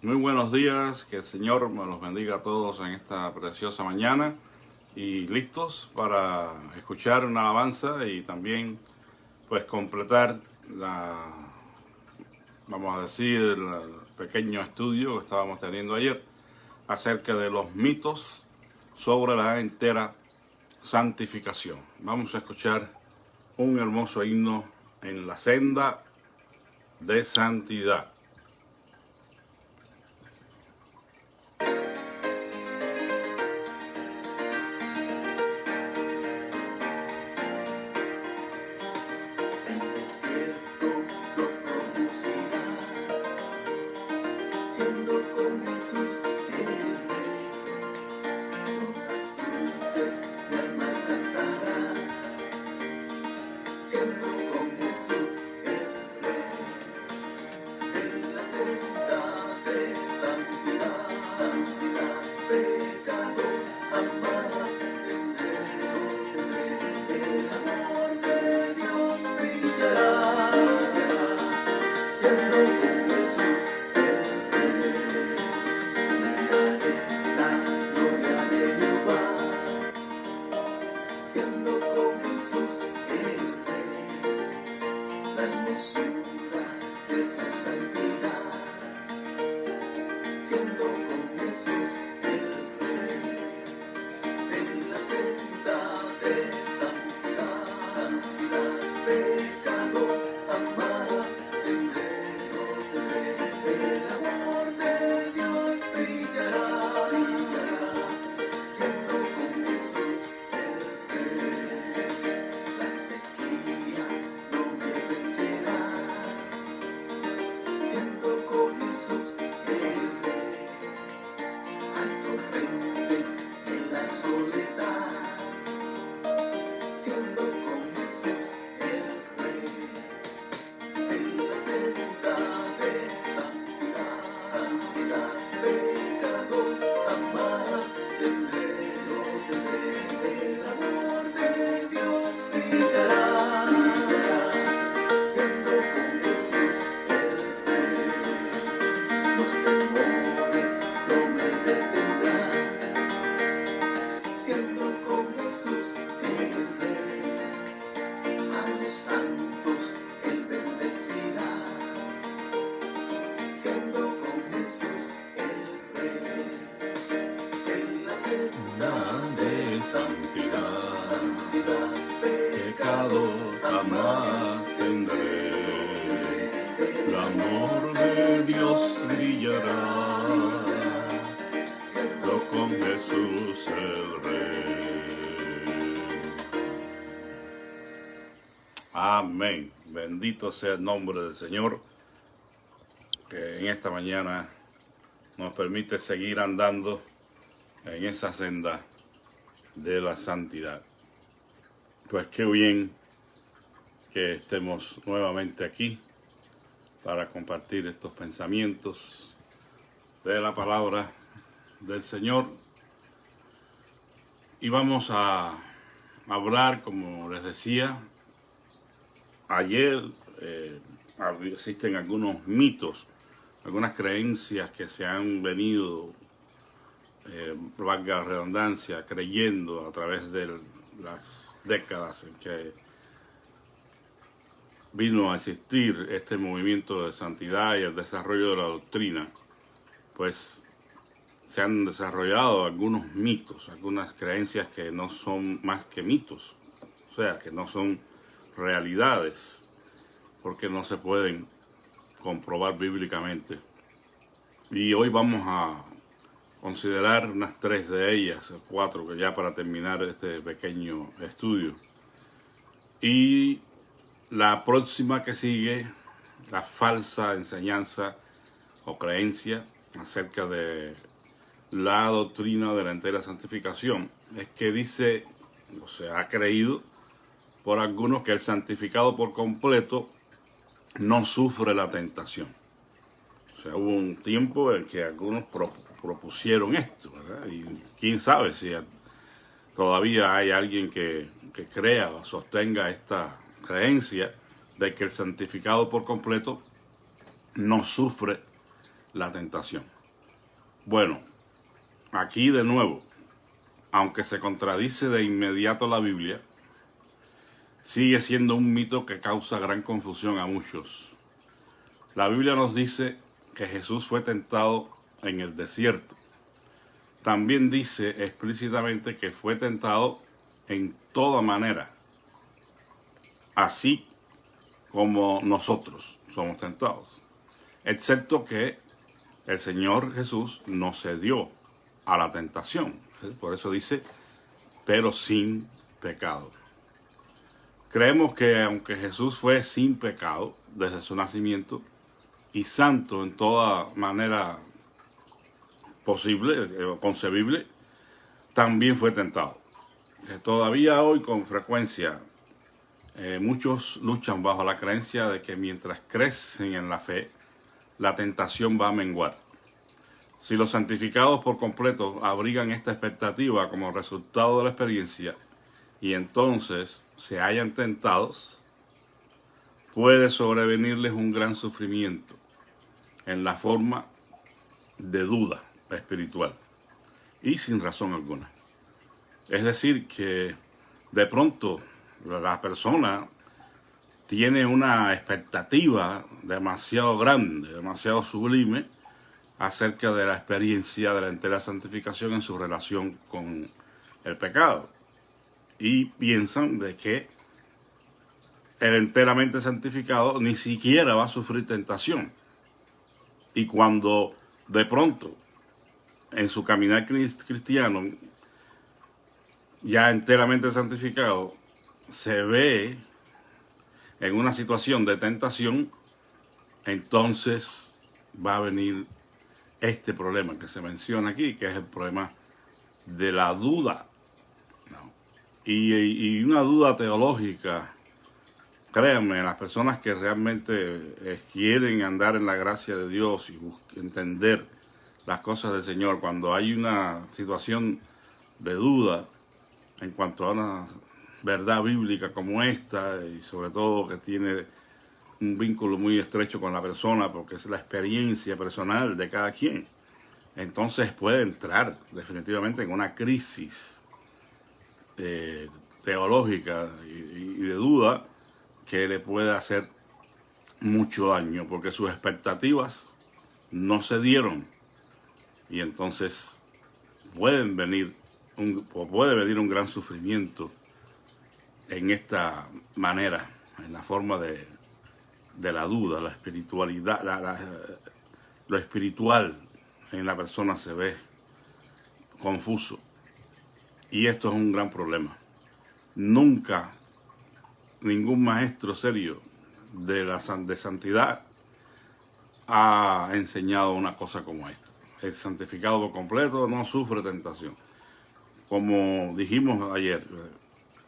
Muy buenos días, que el Señor me los bendiga a todos en esta preciosa mañana y listos para escuchar una alabanza y también pues completar vamos a decir, el pequeño estudio que estábamos teniendo ayer acerca de los mitos sobre la entera santificación. Vamos a escuchar un hermoso himno en la senda de santidad. De santidad, pecado jamás tendré, el amor de Dios brillará, yo con Jesús el Rey. Amén. Bendito sea el nombre del Señor, que en esta mañana nos permite seguir andando en esa senda de la santidad. Pues qué bien que estemos nuevamente aquí para compartir estos pensamientos de la palabra del Señor. Y vamos a hablar, como les decía, ayer existen algunos mitos, algunas creencias que se han venido valga la redundancia, creyendo a través de las décadas en que vino a existir este movimiento de santidad y el desarrollo de la doctrina, pues se han desarrollado algunos mitos, algunas creencias que no son más que mitos, o sea, que no son realidades, porque no se pueden comprobar bíblicamente. Y hoy vamos a considerar unas 3 de ellas, 4, que ya para terminar este pequeño estudio. Y la próxima que sigue, la falsa enseñanza o creencia acerca de la doctrina de la entera santificación, es que dice, o se ha creído por algunos, que el santificado por completo no sufre la tentación. O sea, hubo un tiempo en que algunos propusieron esto, ¿verdad? Y quién sabe si todavía hay alguien que crea o sostenga esta creencia de que el santificado por completo no sufre la tentación. Bueno, aquí de nuevo, aunque se contradice de inmediato la Biblia, sigue siendo un mito que causa gran confusión a muchos. La Biblia nos dice que Jesús fue tentado en el desierto. También dice explícitamente que fue tentado en toda manera, así como nosotros somos tentados, excepto que el Señor Jesús no cedió a la tentación. Por eso dice, pero sin pecado. Creemos que aunque Jesús fue sin pecado desde su nacimiento y santo en toda manera posible o concebible, también fue tentado. Todavía hoy con frecuencia muchos luchan bajo la creencia de que mientras crecen en la fe, la tentación va a menguar. Si los santificados por completo abrigan esta expectativa como resultado de la experiencia y entonces se hallan tentados, puede sobrevenirles un gran sufrimiento en la forma de duda espiritual y sin razón alguna. Es decir, que de pronto la persona tiene una expectativa demasiado grande, demasiado sublime acerca de la experiencia de la entera santificación en su relación con el pecado. Y piensan de que el enteramente santificado ni siquiera va a sufrir tentación. Y cuando de pronto en su caminar cristiano, ya enteramente santificado, se ve en una situación de tentación, entonces va a venir este problema que se menciona aquí, que es el problema de la duda. Y una duda teológica, créanme, las personas que realmente quieren andar en la gracia de Dios y entender las cosas del Señor, cuando hay una situación de duda en cuanto a una verdad bíblica como esta, y sobre todo que tiene un vínculo muy estrecho con la persona, porque es la experiencia personal de cada quien, entonces puede entrar definitivamente en una crisis teológica y de duda que le puede hacer mucho daño, porque sus expectativas no se dieron, y entonces puede venir un gran sufrimiento en esta manera, en la forma de la duda, la espiritualidad, lo espiritual en la persona se ve confuso. Y esto es un gran problema. Nunca ningún maestro serio de santidad ha enseñado una cosa como esta. El santificado por completo no sufre tentación. Como dijimos ayer,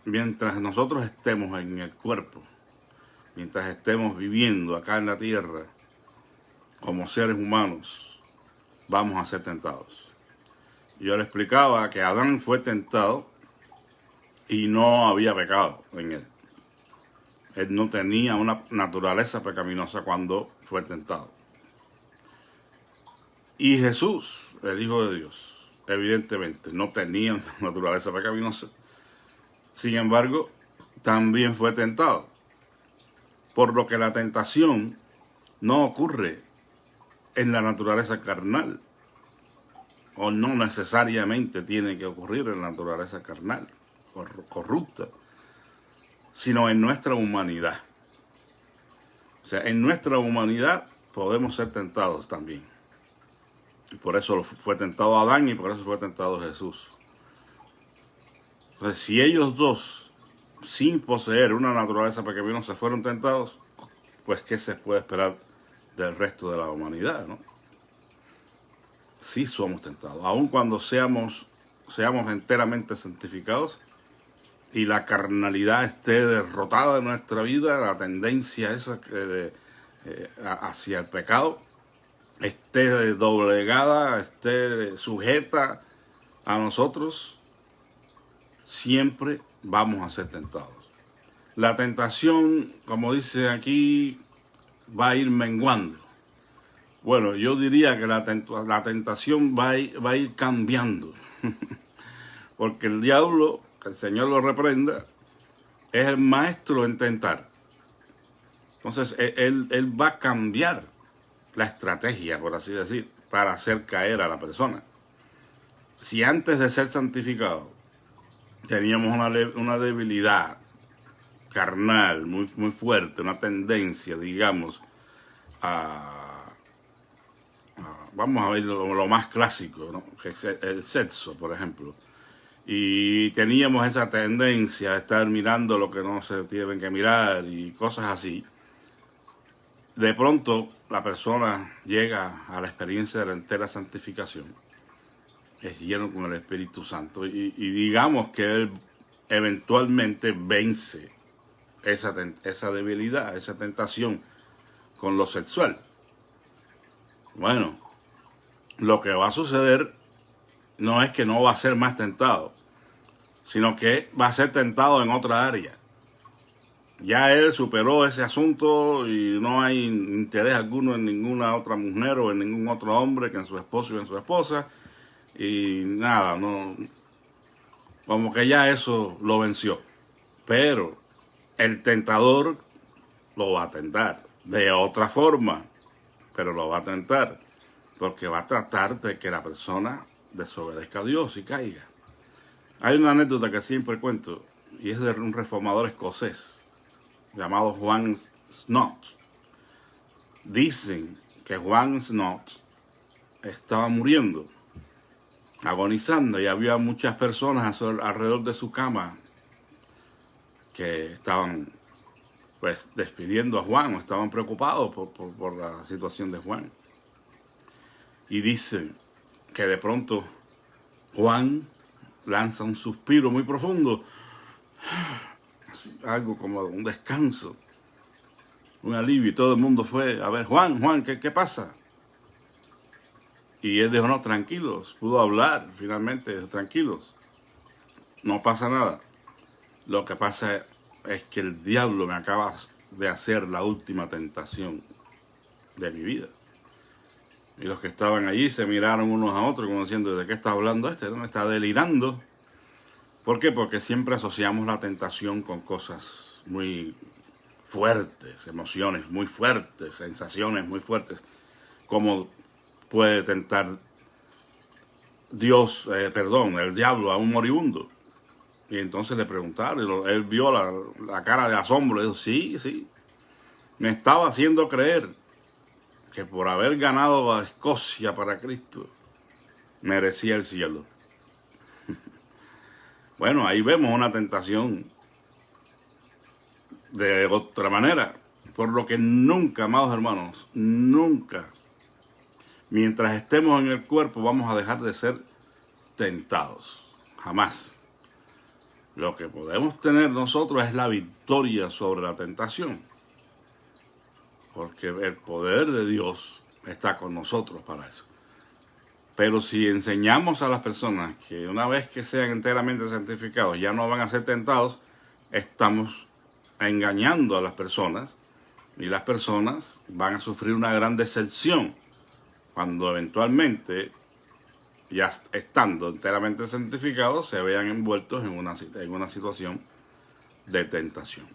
mientras nosotros estemos en el cuerpo, mientras estemos viviendo acá en la tierra como seres humanos, vamos a ser tentados. Yo le explicaba que Adán fue tentado y no había pecado en él. Él no tenía una naturaleza pecaminosa cuando fue tentado. Y Jesús, el Hijo de Dios, evidentemente no tenía una naturaleza pecaminosa. Sin embargo, también fue tentado. Por lo que la tentación no ocurre en la naturaleza carnal, o no necesariamente tiene que ocurrir en la naturaleza carnal, corrupta, sino en nuestra humanidad. O sea, en nuestra humanidad podemos ser tentados también. Y por eso fue tentado Adán y por eso fue tentado Jesús. Entonces, si ellos dos, sin poseer una naturaleza pecaminosa, fueron tentados, pues ¿qué se puede esperar del resto de la humanidad, no? Sí somos tentados, aun cuando seamos enteramente santificados y la carnalidad esté derrotada en nuestra vida, la tendencia esa hacia el pecado esté doblegada, esté sujeta a nosotros, siempre vamos a ser tentados. La tentación, como dice aquí, va a ir menguando Bueno, yo diría que la tentación va a ir cambiando. Porque el diablo, que el Señor lo reprenda, es el maestro en tentar. Entonces, él va a cambiar la estrategia, por así decir, para hacer caer a la persona. Si antes de ser santificado teníamos una debilidad carnal muy fuerte, una tendencia, digamos, vamos a ver lo más clásico, ¿no? Que es el sexo, por ejemplo. Y teníamos esa tendencia a estar mirando lo que no se tienen que mirar y cosas así. De pronto la persona llega a la experiencia de la entera santificación, es lleno con el Espíritu Santo y digamos que él eventualmente vence esa debilidad, esa tentación con lo sexual. Bueno, lo que va a suceder no es que no va a ser más tentado, sino que va a ser tentado en otra área. Ya él superó ese asunto y no hay interés alguno en ninguna otra mujer o en ningún otro hombre que en su esposo y en su esposa. Y nada, no, como que ya eso lo venció. Pero el tentador lo va a tentar de otra forma, pero lo va a tentar porque va a tratar de que la persona desobedezca a Dios y caiga. Hay una anécdota que siempre cuento y es de un reformador escocés llamado Juan Snot. Dicen que Juan Snot estaba muriendo, agonizando, y había muchas personas alrededor de su cama que estaban pues despidiendo a Juan, estaban preocupados por la situación de Juan. Y dicen que de pronto Juan lanza un suspiro muy profundo, así, algo como un descanso, un alivio, y todo el mundo fue a ver, Juan, ¿qué pasa? Y él dijo, no, tranquilos, pudo hablar finalmente, tranquilos, no pasa nada. Lo que pasa es que el diablo me acaba de hacer la última tentación de mi vida. Y los que estaban allí se miraron unos a otros como diciendo, ¿de qué está hablando este? ¿No? Está delirando. ¿Por qué? Porque siempre asociamos la tentación con cosas muy fuertes, emociones muy fuertes, sensaciones muy fuertes, como puede tentar el diablo a un moribundo. Y entonces le preguntaron, él vio la cara de asombro, le dijo, sí, me estaba haciendo creer que por haber ganado a Escocia para Cristo, merecía el cielo. Bueno, ahí vemos una tentación de otra manera, por lo que nunca, amados hermanos, nunca, mientras estemos en el cuerpo, vamos a dejar de ser tentados, jamás. Lo que podemos tener nosotros es la victoria sobre la tentación, porque el poder de Dios está con nosotros para eso. Pero si enseñamos a las personas que una vez que sean enteramente santificados ya no van a ser tentados, estamos engañando a las personas y las personas van a sufrir una gran decepción cuando eventualmente, ya estando enteramente santificados, se vean envueltos en una situación de tentación.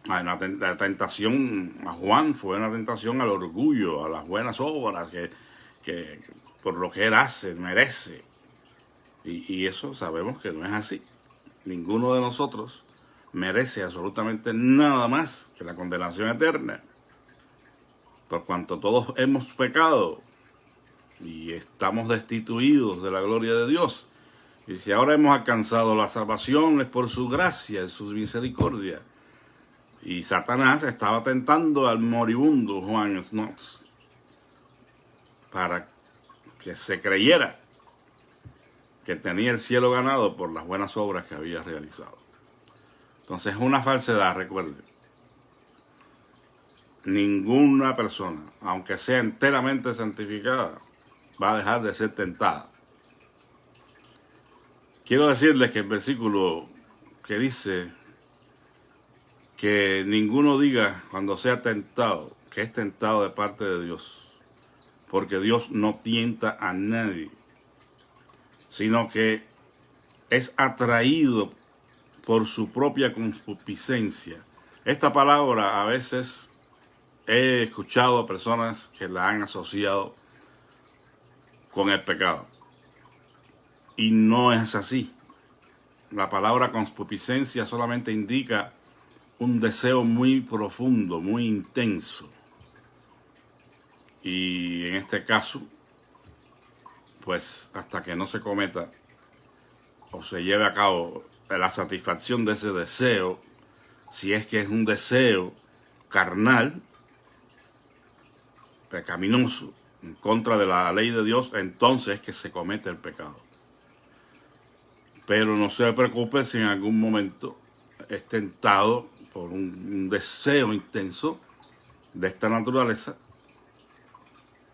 La tentación a Juan fue una tentación al orgullo, a las buenas obras, que por lo que él hace, merece. Y eso sabemos que no es así. Ninguno de nosotros merece absolutamente nada más que la condenación eterna. Por cuanto todos hemos pecado y estamos destituidos de la gloria de Dios. Y si ahora hemos alcanzado la salvación es por su gracia, es su misericordia. Y Satanás estaba tentando al moribundo Juan Snots para que se creyera que tenía el cielo ganado por las buenas obras que había realizado. Entonces es una falsedad, recuerden. Ninguna persona, aunque sea enteramente santificada, va a dejar de ser tentada. Quiero decirles que el versículo que dice que ninguno diga cuando sea tentado que es tentado de parte de Dios, porque Dios no tienta a nadie, sino que es atraído por su propia concupiscencia. Esta palabra a veces he escuchado a personas que la han asociado con el pecado. Y no es así. La palabra concupiscencia solamente indica un deseo muy profundo, muy intenso. Y en este caso, pues hasta que no se cometa o se lleve a cabo la satisfacción de ese deseo, si es que es un deseo carnal, pecaminoso, en contra de la ley de Dios, entonces es que se comete el pecado. Pero no se preocupe si en algún momento es tentado por un deseo intenso de esta naturaleza.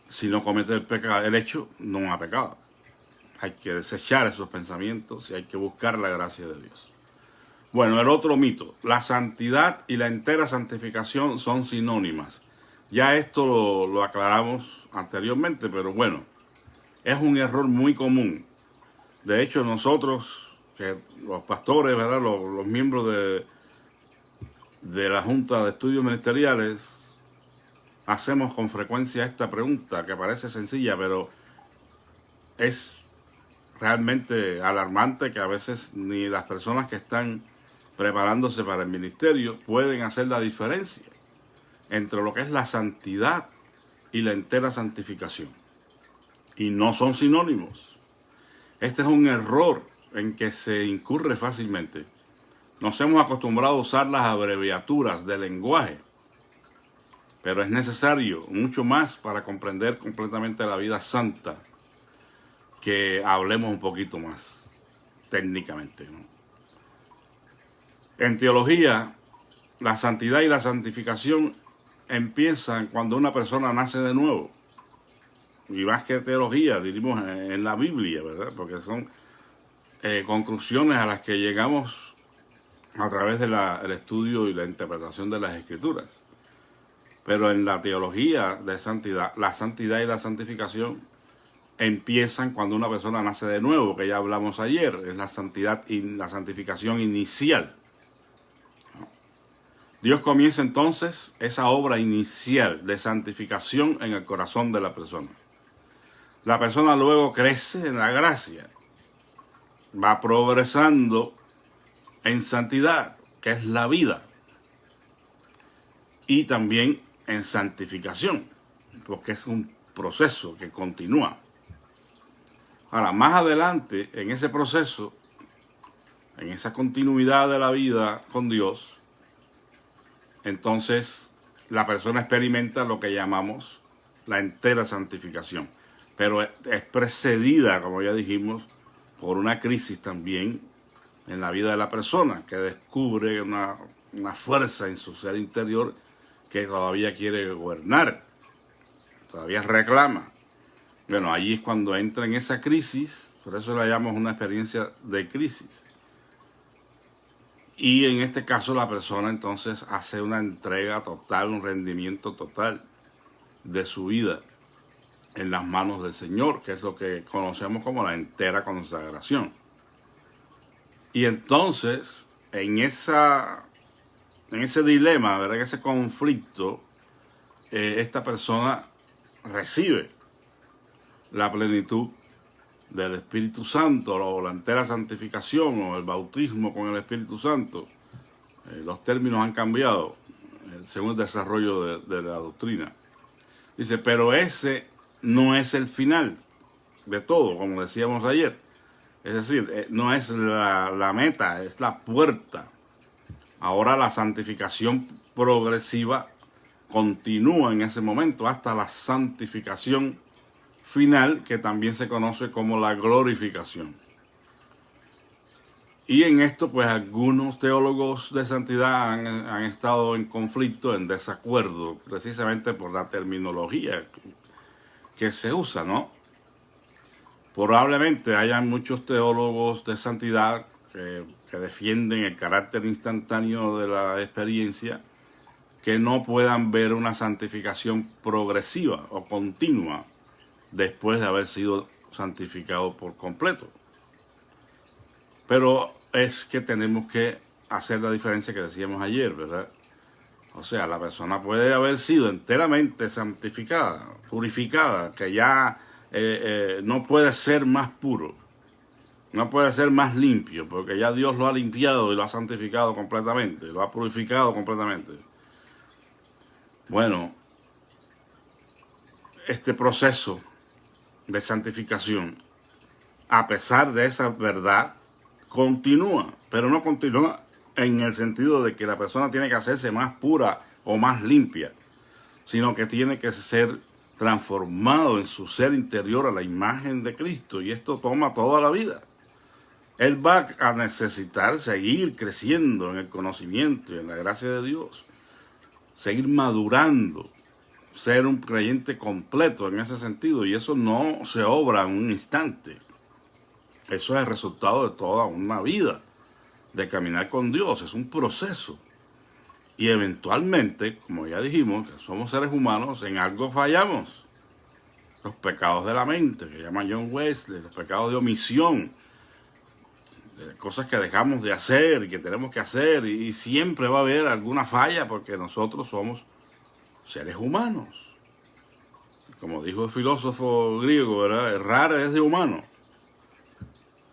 Si no comete el pecado, el hecho no ha pecado. Hay que desechar esos pensamientos y hay que buscar la gracia de Dios. Bueno, el otro mito, la santidad y la entera santificación son sinónimas. Ya esto lo aclaramos anteriormente, pero bueno, es un error muy común. De hecho, nosotros, que los pastores, ¿verdad? Los miembros de la Junta de Estudios Ministeriales, hacemos con frecuencia esta pregunta que parece sencilla, pero es realmente alarmante que a veces ni las personas que están preparándose para el ministerio pueden hacer la diferencia entre lo que es la santidad y la entera santificación. Y no son sinónimos. Este es un error en que se incurre fácilmente. Nos hemos acostumbrado a usar las abreviaturas del lenguaje, pero es necesario mucho más para comprender completamente la vida santa, que hablemos un poquito más técnicamente, ¿no? En teología, la santidad y la santificación empiezan cuando una persona nace de nuevo. Y más que teología, diríamos en la Biblia, ¿verdad? Porque son conclusiones a las que llegamos a través del estudio y la interpretación de las Escrituras. Pero en la teología de santidad, la santidad y la santificación empiezan cuando una persona nace de nuevo, que ya hablamos ayer, es la santidad y la santificación inicial. Dios comienza entonces esa obra inicial de santificación en el corazón de la persona. La persona luego crece en la gracia, va progresando en santidad, que es la vida, y también en santificación, porque es un proceso que continúa. Ahora, más adelante, en ese proceso, en esa continuidad de la vida con Dios, entonces la persona experimenta lo que llamamos la entera santificación. Pero es precedida, como ya dijimos, por una crisis también en la vida de la persona, que descubre una fuerza en su ser interior que todavía quiere gobernar, todavía reclama. Bueno, allí es cuando entra en esa crisis, por eso la llamamos una experiencia de crisis. Y en este caso la persona entonces hace una entrega total, un rendimiento total de su vida en las manos del Señor, que es lo que conocemos como la entera consagración. Y entonces, en ese dilema, ¿verdad? En ese conflicto, esta persona recibe la plenitud del Espíritu Santo, o la entera santificación, o el bautismo con el Espíritu Santo. Los términos han cambiado según el desarrollo de la doctrina. Dice, pero ese no es el final de todo, como decíamos ayer. Es decir, no es la meta, es la puerta. Ahora la santificación progresiva continúa en ese momento hasta la santificación final, que también se conoce como la glorificación. Y en esto, pues algunos teólogos de santidad han estado en conflicto, en desacuerdo, precisamente por la terminología que se usa, ¿no? Probablemente hayan muchos teólogos de santidad que defienden el carácter instantáneo de la experiencia que no puedan ver una santificación progresiva o continua después de haber sido santificado por completo. Pero es que tenemos que hacer la diferencia que decíamos ayer, ¿verdad? O sea, la persona puede haber sido enteramente santificada, purificada, que ya no puede ser más puro, no puede ser más limpio, porque ya Dios lo ha limpiado y lo ha santificado completamente, lo ha purificado completamente. Bueno, este proceso de santificación, a pesar de esa verdad, continúa, pero no continúa en el sentido de que la persona tiene que hacerse más pura o más limpia, sino que tiene que ser transformado en su ser interior a la imagen de Cristo, y esto toma toda la vida. Él va a necesitar seguir creciendo en el conocimiento y en la gracia de Dios, seguir madurando, ser un creyente completo en ese sentido, y eso no se obra en un instante. Eso es el resultado de toda una vida de caminar con Dios, es un proceso. Y eventualmente, como ya dijimos, que somos seres humanos, en algo fallamos. Los pecados de la mente, que llama John Wesley, los pecados de omisión, cosas que dejamos de hacer y que tenemos que hacer, y siempre va a haber alguna falla porque nosotros somos seres humanos. Como dijo el filósofo griego, ¿verdad? Errar es de humano.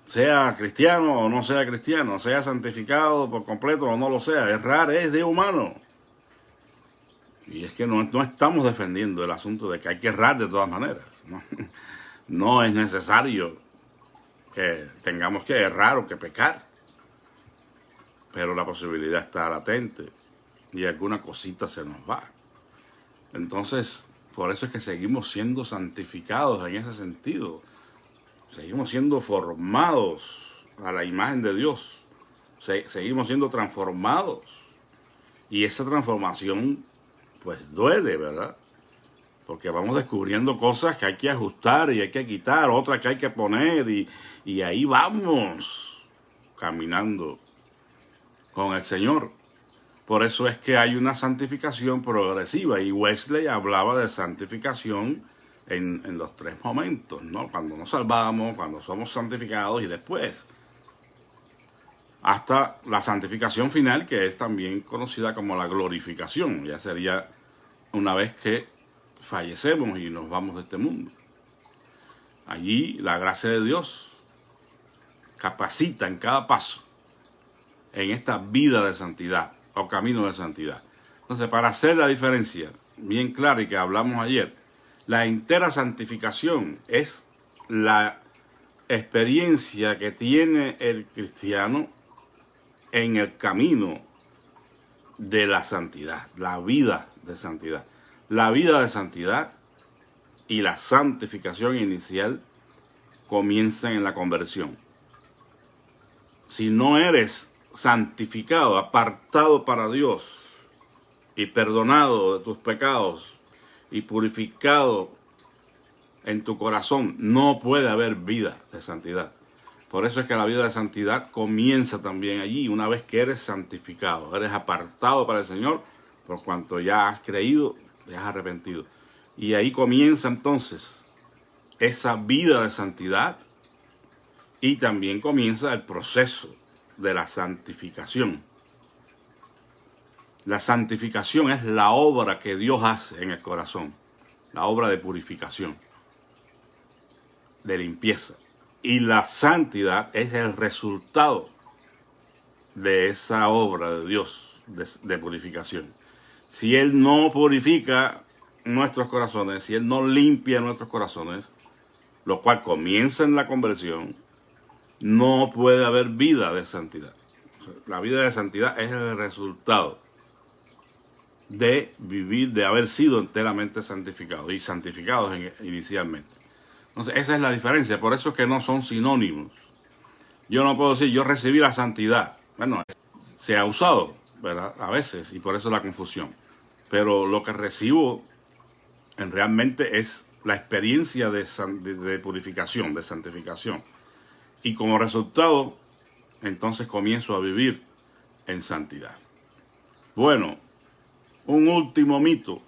Sea cristiano o no sea cristiano, sea santificado por completo o no lo sea, errar es de humano. Y es que no estamos defendiendo el asunto de que hay que errar de todas maneras. No es necesario que tengamos que errar o que pecar, pero la posibilidad está latente y alguna cosita se nos va. Entonces, por eso es que seguimos siendo santificados en ese sentido. Seguimos siendo formados a la imagen de Dios. Seguimos siendo transformados. Y esa transformación, pues duele, ¿verdad? Porque vamos descubriendo cosas que hay que ajustar y hay que quitar, otras que hay que poner, y ahí vamos caminando con el Señor. Por eso es que hay una santificación progresiva, y Wesley hablaba de santificación en los tres momentos, ¿no? Cuando nos salvamos, cuando somos santificados y después. Hasta la santificación final, que es también conocida como la glorificación. Ya sería una vez que fallecemos y nos vamos de este mundo. Allí la gracia de Dios capacita en cada paso en esta vida de santidad o camino de santidad. Entonces, para hacer la diferencia bien clara y que hablamos ayer, la entera santificación es la experiencia que tiene el cristiano en el camino de la santidad, la vida de santidad. La vida de santidad y la santificación inicial comienzan en la conversión. Si no eres santificado, apartado para Dios y perdonado de tus pecados y purificado en tu corazón, no puede haber vida de santidad. Por eso es que la vida de santidad comienza también allí, una vez que eres santificado, eres apartado para el Señor, por cuanto ya has creído, te has arrepentido. Y ahí comienza entonces esa vida de santidad, y también comienza el proceso de la santificación. La santificación es la obra que Dios hace en el corazón, la obra de purificación, de limpieza. Y la santidad es el resultado de esa obra de Dios de purificación. Si Él no purifica nuestros corazones, si Él no limpia nuestros corazones, lo cual comienza en la conversión, no puede haber vida de santidad. La vida de santidad es el resultado de vivir, de haber sido enteramente santificados y santificados inicialmente. Entonces, esa es la diferencia. Por eso es que no son sinónimos. Yo no puedo decir, yo recibí la santidad. Bueno, se ha usado, ¿verdad? A veces, y por eso la confusión. Pero lo que recibo realmente es la experiencia de purificación, de santificación. Y como resultado, entonces comienzo a vivir en santidad. Bueno, un último mito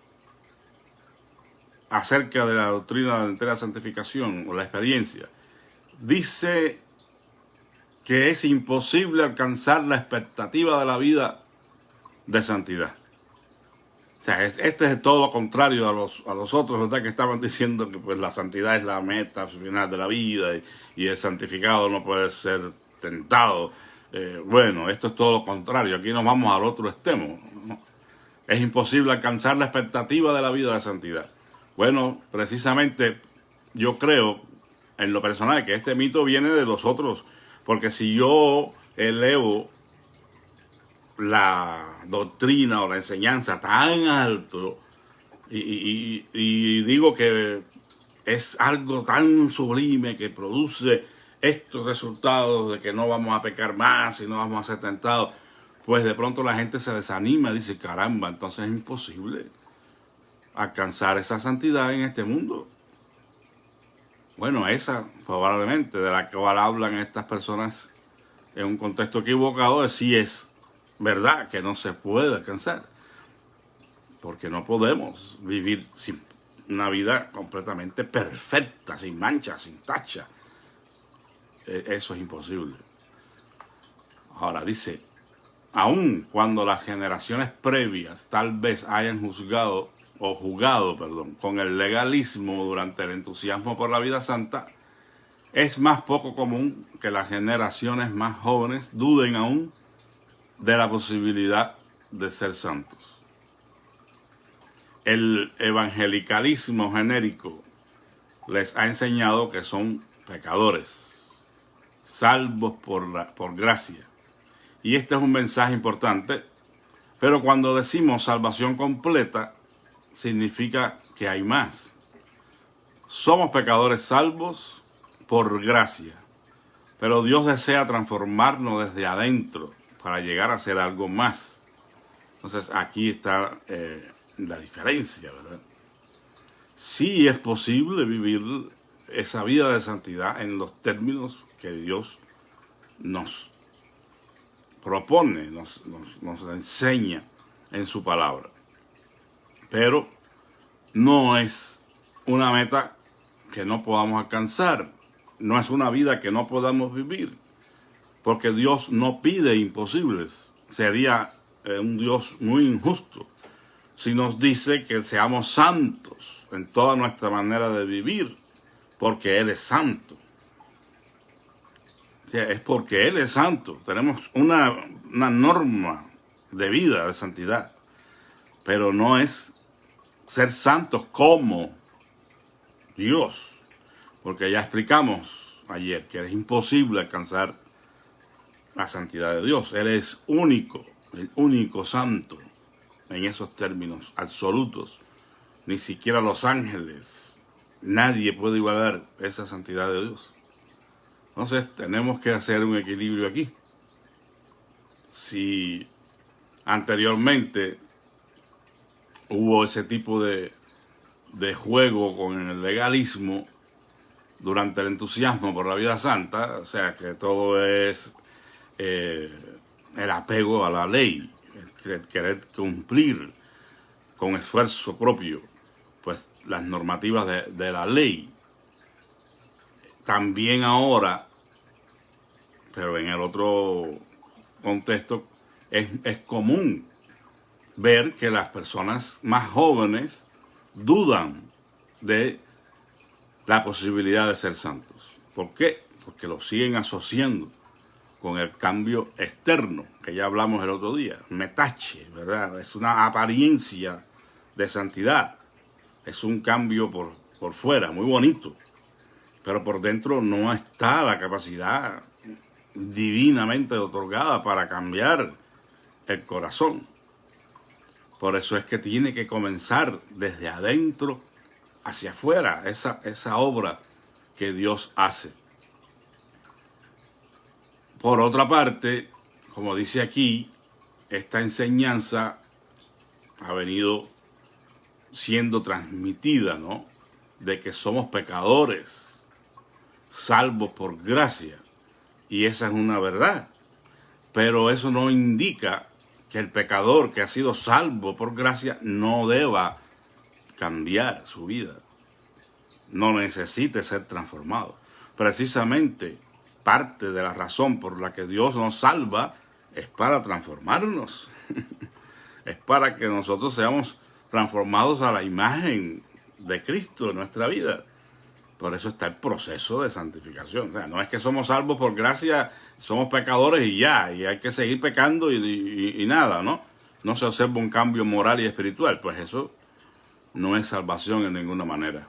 acerca de la doctrina de la entera santificación o la experiencia. Dice que es imposible alcanzar la expectativa de la vida de santidad. O sea, este es todo lo contrario a los otros, ¿verdad? Que estaban diciendo que pues la santidad es la meta final de la vida y el santificado no puede ser tentado. Bueno, esto es todo lo contrario. Aquí nos vamos al otro extremo, ¿no? Es imposible alcanzar la expectativa de la vida de santidad. Bueno, precisamente yo creo, en lo personal, que este mito viene de los otros, porque si yo elevo la doctrina o la enseñanza tan alto y digo que es algo tan sublime que produce estos resultados de que no vamos a pecar más y no vamos a ser tentados, pues de pronto la gente se desanima y dice, caramba, entonces es imposible alcanzar esa santidad en este mundo. Bueno, esa probablemente de la que ahora hablan estas personas en un contexto equivocado, sí es verdad que no se puede alcanzar, porque no podemos vivir sin una vida completamente perfecta, sin mancha, sin tacha. Eso es imposible. Ahora dice, aun cuando las generaciones previas tal vez hayan jugado con el legalismo durante el entusiasmo por la vida santa, es más poco común que las generaciones más jóvenes duden aún de la posibilidad de ser santos. El evangelicalismo genérico les ha enseñado que son pecadores, salvos por gracia. Y este es un mensaje importante, pero cuando decimos salvación completa, significa que hay más. Somos pecadores salvos por gracia, pero Dios desea transformarnos desde adentro para llegar a ser algo más. Entonces aquí está la diferencia, ¿verdad? Sí es posible vivir esa vida de santidad en los términos que Dios nos propone, nos enseña en su palabra. Pero no es una meta que no podamos alcanzar, no es una vida que no podamos vivir, porque Dios no pide imposibles. Sería un Dios muy injusto si nos dice que seamos santos en toda nuestra manera de vivir, porque Él es santo. O sea, es porque Él es santo. Tenemos una norma de vida, de santidad, pero no es ser santos como Dios, porque ya explicamos ayer que es imposible alcanzar la santidad de Dios. Él es único, el único santo en esos términos absolutos. Ni siquiera los ángeles, nadie puede igualar esa santidad de Dios. Entonces tenemos que hacer un equilibrio aquí. Si anteriormente hubo ese tipo de juego con el legalismo durante el entusiasmo por la vida santa, o sea que todo es el apego a la ley, el querer cumplir con esfuerzo propio pues las normativas de la ley. También ahora, pero en el otro contexto, es común ver que las personas más jóvenes dudan de la posibilidad de ser santos. ¿Por qué? Porque lo siguen asociando con el cambio externo, que ya hablamos el otro día, metache, ¿verdad? Es una apariencia de santidad, es un cambio por fuera, muy bonito, pero por dentro no está la capacidad divinamente otorgada para cambiar el corazón. Por eso es que tiene que comenzar desde adentro hacia afuera, esa obra que Dios hace. Por otra parte, como dice aquí, esta enseñanza ha venido siendo transmitida, ¿no? De que somos pecadores, salvos por gracia. Y esa es una verdad. Pero eso no indica que el pecador que ha sido salvo por gracia no deba cambiar su vida, no necesite ser transformado. Precisamente parte de la razón por la que Dios nos salva es para transformarnos, es para que nosotros seamos transformados a la imagen de Cristo en nuestra vida. Por eso está el proceso de santificación. O sea, no es que somos salvos por gracia, somos pecadores y ya, y hay que seguir pecando y nada, ¿no? No se observa un cambio moral y espiritual. Pues eso no es salvación en ninguna manera.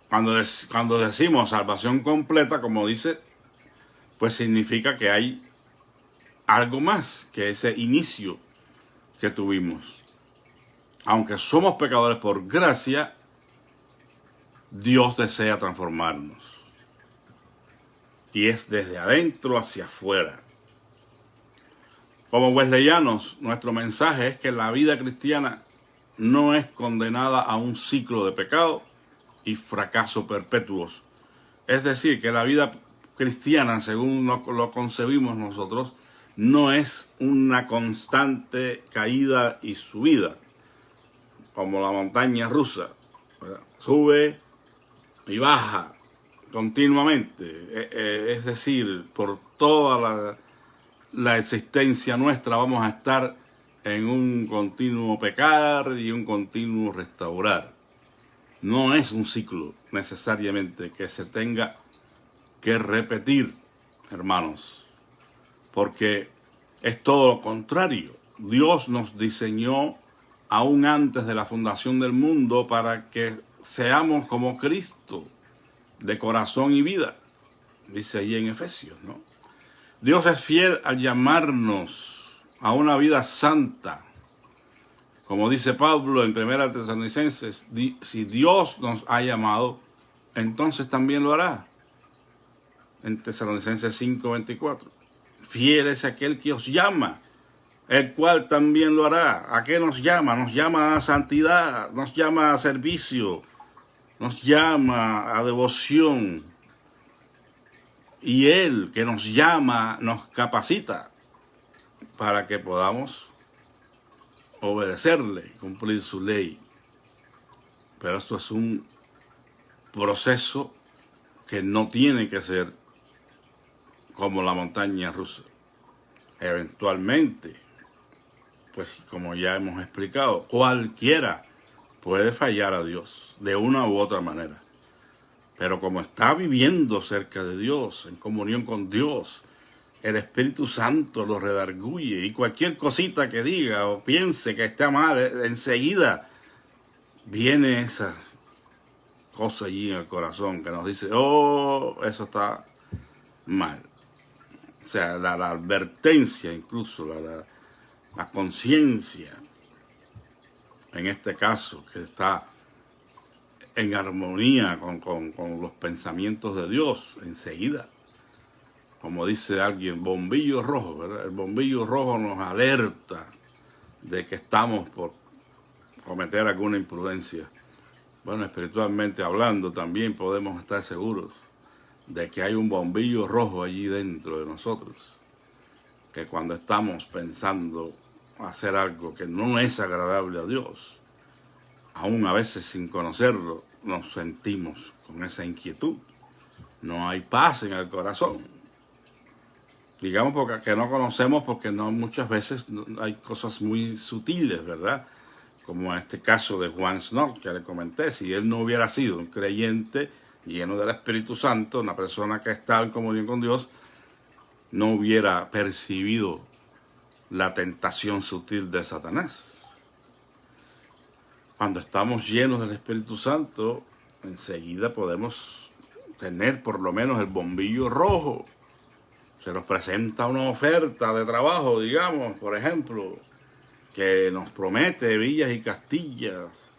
Cuando decimos salvación completa, como dice, pues significa que hay algo más que ese inicio que tuvimos. Aunque somos pecadores por gracia, Dios desea transformarnos. Y es desde adentro hacia afuera. Como wesleyanos, nuestro mensaje es que la vida cristiana no es condenada a un ciclo de pecado y fracaso perpetuos. Es decir, que la vida cristiana, según lo concebimos nosotros, no es una constante caída y subida, como la montaña rusa, ¿verdad? Sube y baja continuamente, es decir, por toda la existencia nuestra vamos a estar en un continuo pecar y un continuo restaurar. No es un ciclo necesariamente que se tenga que repetir, hermanos, porque es todo lo contrario. Dios nos diseñó aún antes de la fundación del mundo para que seamos como Cristo, de corazón y vida, dice allí en Efesios, ¿no? Dios es fiel al llamarnos a una vida santa. Como dice Pablo en 1 Tesalonicenses, si Dios nos ha llamado, entonces también lo hará. En Tesalonicenses 5:24. Fiel es aquel que os llama, el cual también lo hará. ¿A qué nos llama? Nos llama a santidad, nos llama a servicio, nos llama a devoción. Y Él que nos llama nos capacita para que podamos obedecerle, cumplir su ley. Pero esto es un proceso que no tiene que ser como la montaña rusa. Eventualmente, pues como ya hemos explicado, cualquiera puede fallar a Dios de una u otra manera. Pero como está viviendo cerca de Dios, en comunión con Dios, el Espíritu Santo lo redarguye y cualquier cosita que diga o piense que está mal, enseguida viene esa cosa allí en el corazón que nos dice, oh, eso está mal. O sea, la advertencia, incluso la conciencia, en este caso, que está en armonía con los pensamientos de Dios, enseguida. Como dice alguien, bombillo rojo, ¿verdad? El bombillo rojo nos alerta de que estamos por cometer alguna imprudencia. Bueno, espiritualmente hablando, también podemos estar seguros de que hay un bombillo rojo allí dentro de nosotros, que cuando estamos pensando hacer algo que no es agradable a Dios, aún a veces sin conocerlo, nos sentimos con esa inquietud. No hay paz en el corazón. Digamos porque que no conocemos, porque no muchas veces hay cosas muy sutiles, ¿verdad? Como en este caso de Juan Snow, que le comenté. Si él no hubiera sido un creyente lleno del Espíritu Santo, una persona que estaba en comunión con Dios, no hubiera percibido la tentación sutil de Satanás. Cuando estamos llenos del Espíritu Santo, enseguida podemos tener por lo menos el bombillo rojo. Se nos presenta una oferta de trabajo, digamos, por ejemplo, que nos promete villas y castillas,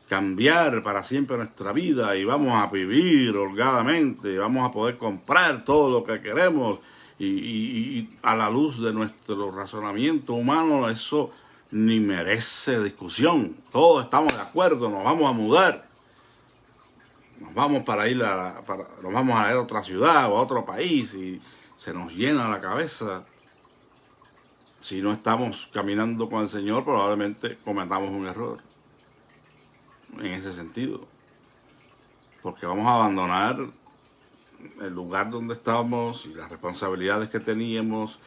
cambiar para siempre nuestra vida y vamos a vivir holgadamente, vamos a poder comprar todo lo que queremos y a la luz de nuestro razonamiento humano eso ni merece discusión. Todos estamos de acuerdo, nos vamos a mudar, nos vamos nos vamos a ir a otra ciudad o a otro país y se nos llena la cabeza si no estamos caminando con el Señor, probablemente cometamos un error en ese sentido. Porque vamos a abandonar el lugar donde estábamos y las responsabilidades que teníamos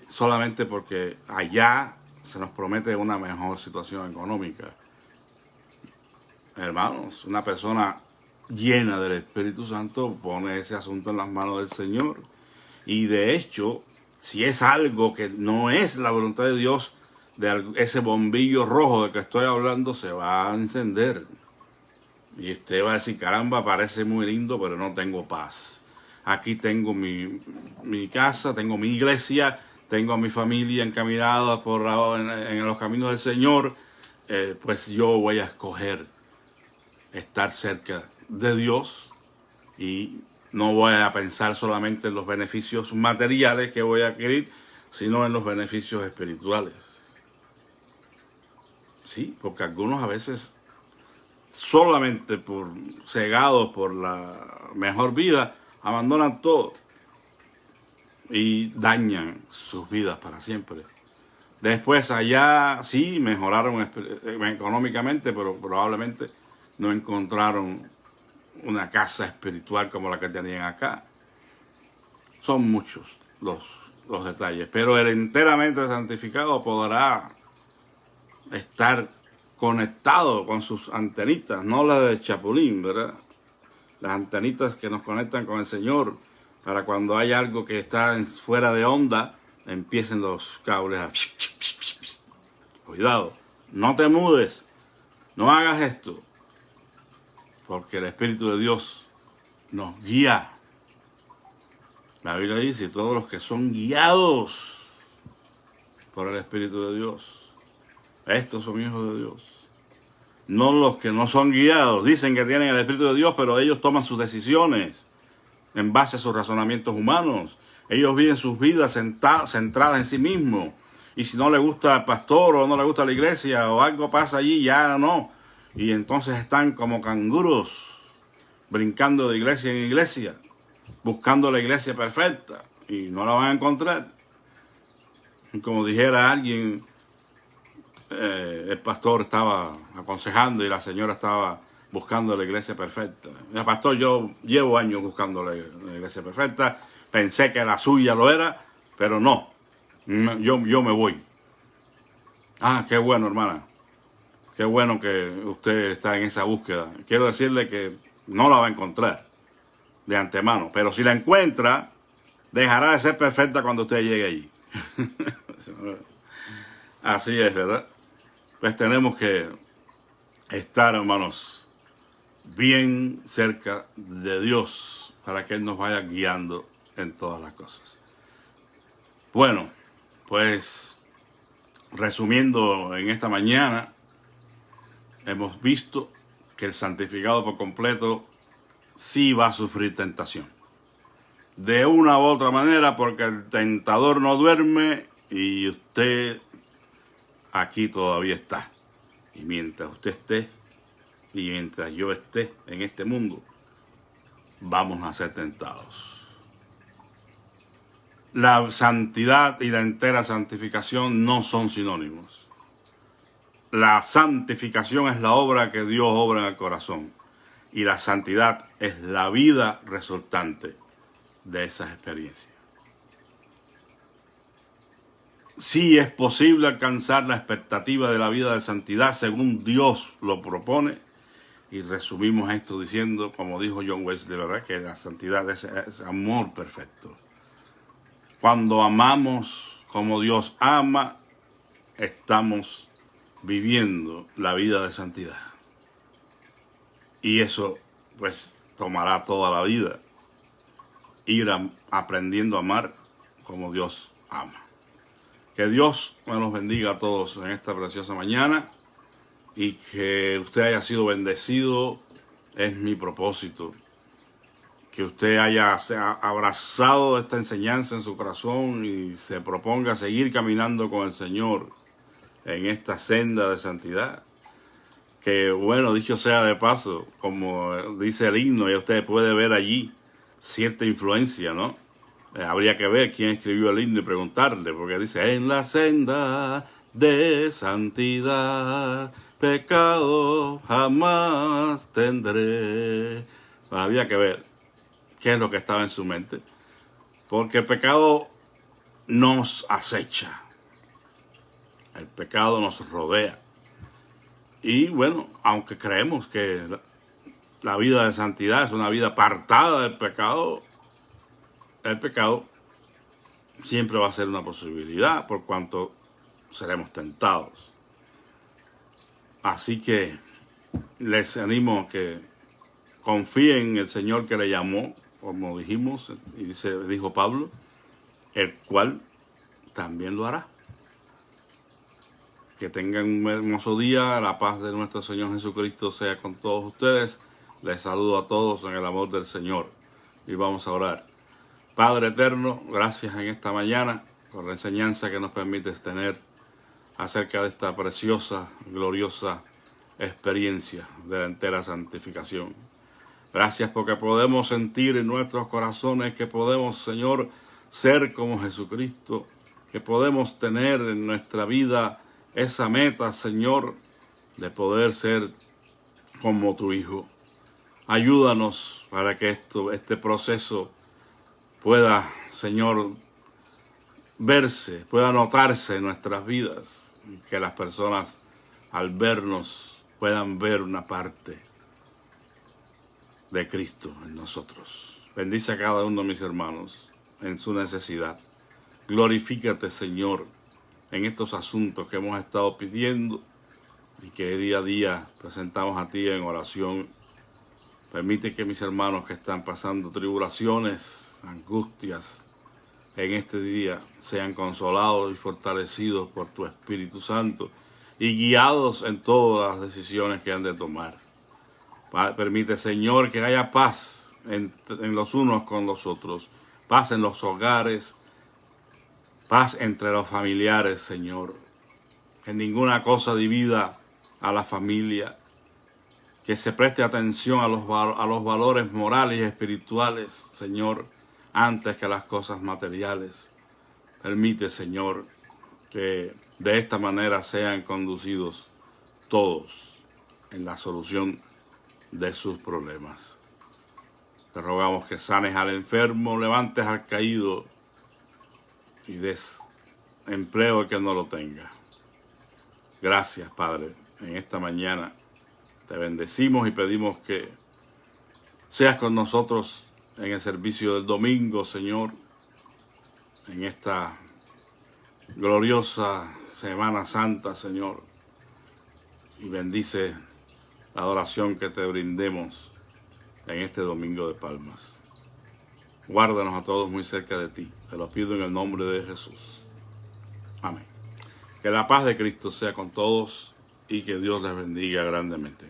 solamente porque allá se nos promete una mejor situación económica. Hermanos, una persona llena del Espíritu Santo pone ese asunto en las manos del Señor. Y de hecho, si es algo que no es la voluntad de Dios, de ese bombillo rojo del que estoy hablando se va a encender. Y usted va a decir, caramba, parece muy lindo, pero no tengo paz. Aquí tengo mi casa, tengo mi iglesia, tengo a mi familia encaminada en los caminos del Señor. Pues yo voy a escoger estar cerca de Dios y no voy a pensar solamente en los beneficios materiales que voy a adquirir, sino en los beneficios espirituales. Sí, porque algunos a veces solamente cegados por la mejor vida, abandonan todo y dañan sus vidas para siempre. Después allá sí mejoraron económicamente, pero probablemente no encontraron una casa espiritual como la que tenían acá. Son muchos los detalles, pero el enteramente santificado podrá estar conectado con sus antenitas, no las de Chapulín, ¿verdad? Las antenitas que nos conectan con el Señor, para cuando hay algo que está fuera de onda, empiecen los cables a... Cuidado, no te mudes, no hagas esto, porque el Espíritu de Dios nos guía. La Biblia dice, todos los que son guiados por el Espíritu de Dios, estos son hijos de Dios. No los que no son guiados. Dicen que tienen el Espíritu de Dios, pero ellos toman sus decisiones en base a sus razonamientos humanos. Ellos viven sus vidas centradas en sí mismos. Y si no le gusta el pastor o no le gusta la iglesia o algo pasa allí, ya no. Y entonces están como canguros, brincando de iglesia en iglesia, buscando la iglesia perfecta. Y no la van a encontrar. Como dijera alguien, el pastor estaba aconsejando y la señora estaba buscando la iglesia perfecta. El pastor, yo llevo años buscando la iglesia perfecta, pensé que la suya lo era, pero no, yo me voy. Ah, qué bueno, hermana, qué bueno que usted está en esa búsqueda. Quiero decirle que no la va a encontrar de antemano, pero si la encuentra, dejará de ser perfecta cuando usted llegue allí. Así es, ¿verdad? Pues tenemos que estar, hermanos, bien cerca de Dios para que Él nos vaya guiando en todas las cosas. Bueno, pues resumiendo en esta mañana, hemos visto que el santificado por completo sí va a sufrir tentación. De una u otra manera, porque el tentador no duerme y usted aquí todavía está. Y mientras usted esté y mientras yo esté en este mundo, vamos a ser tentados. La santidad y la entera santificación no son sinónimos. La santificación es la obra que Dios obra en el corazón. Y la santidad es la vida resultante de esas experiencias. Sí es posible alcanzar la expectativa de la vida de santidad según Dios lo propone. Y resumimos esto diciendo, como dijo John Wesley, ¿verdad?, que la santidad es amor perfecto. Cuando amamos como Dios ama, estamos viviendo la vida de santidad. Y eso, pues, tomará toda la vida. Ir aprendiendo a amar como Dios ama. Que Dios nos bendiga a todos en esta preciosa mañana y que usted haya sido bendecido es mi propósito. Que usted haya abrazado esta enseñanza en su corazón y se proponga seguir caminando con el Señor en esta senda de santidad. Que bueno, dicho sea de paso, como dice el himno, ya usted puede ver allí cierta influencia, ¿no?, Habría que ver quién escribió el himno y preguntarle, porque dice, en la senda de santidad, pecado jamás tendré. Pero había que ver qué es lo que estaba en su mente, porque el pecado nos acecha, el pecado nos rodea. Y bueno, aunque creemos que la vida de santidad es una vida apartada del pecado, el pecado siempre va a ser una posibilidad por cuanto seremos tentados. Así que les animo a que confíen en el Señor que le llamó, como dijimos, y dijo Pablo, el cual también lo hará. Que tengan un hermoso día, la paz de nuestro Señor Jesucristo sea con todos ustedes. Les saludo a todos en el amor del Señor y vamos a orar. Padre eterno, gracias en esta mañana por la enseñanza que nos permites tener acerca de esta preciosa, gloriosa experiencia de la entera santificación. Gracias porque podemos sentir en nuestros corazones que podemos, Señor, ser como Jesucristo, que podemos tener en nuestra vida esa meta, Señor, de poder ser como tu Hijo. Ayúdanos para que este proceso pueda, Señor, verse, pueda notarse en nuestras vidas, y que las personas al vernos puedan ver una parte de Cristo en nosotros. Bendice a cada uno de mis hermanos en su necesidad. Glorifícate, Señor, en estos asuntos que hemos estado pidiendo y que día a día presentamos a ti en oración. Permite que mis hermanos que están pasando tribulaciones, angustias, en este día sean consolados y fortalecidos por tu Espíritu Santo y guiados en todas las decisiones que han de tomar. Permite, Señor, que haya paz en los unos con los otros, paz en los hogares, paz entre los familiares, Señor. Que ninguna cosa divida a la familia. Que se preste atención a los valores morales y espirituales, Señor, antes que las cosas materiales. Permite, Señor, que de esta manera sean conducidos todos en la solución de sus problemas. Te rogamos que sanes al enfermo, levantes al caído y des empleo al que no lo tenga. Gracias, Padre, en esta mañana te bendecimos y pedimos que seas con nosotros en el servicio del domingo, Señor, en esta gloriosa Semana Santa, Señor, y bendice la adoración que te brindemos en este domingo de Palmas. Guárdanos a todos muy cerca de ti. Te lo pido en el nombre de Jesús. Amén. Que la paz de Cristo sea con todos y que Dios les bendiga grandemente.